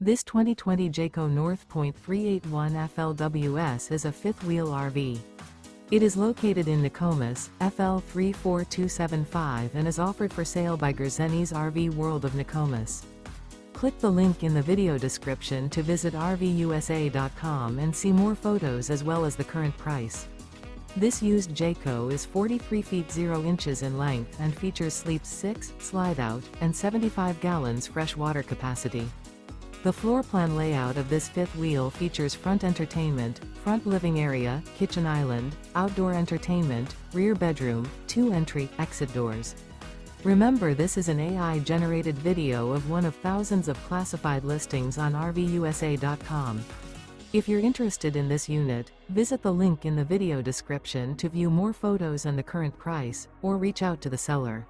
This 2020 Jayco North Point 381 FLWS is a fifth-wheel RV. It is located in Nokomis, FL 34275 and is offered for sale by Gerzeny's RV World of Nokomis. Click the link in the video description to visit RVUSA.com and see more photos as well as the current price. This used Jayco is 43 feet 0 inches in length and features sleeps 6, slide-out, and 75 gallons fresh water capacity. The floor plan layout of this fifth wheel features front entertainment, front living area, kitchen island, outdoor entertainment, rear bedroom, 2 entry/exit doors. Remember, this is an AI-generated video of one of thousands of classified listings on RVUSA.com. If you're interested in this unit, visit the link in the video description to view more photos and the current price, or reach out to the seller.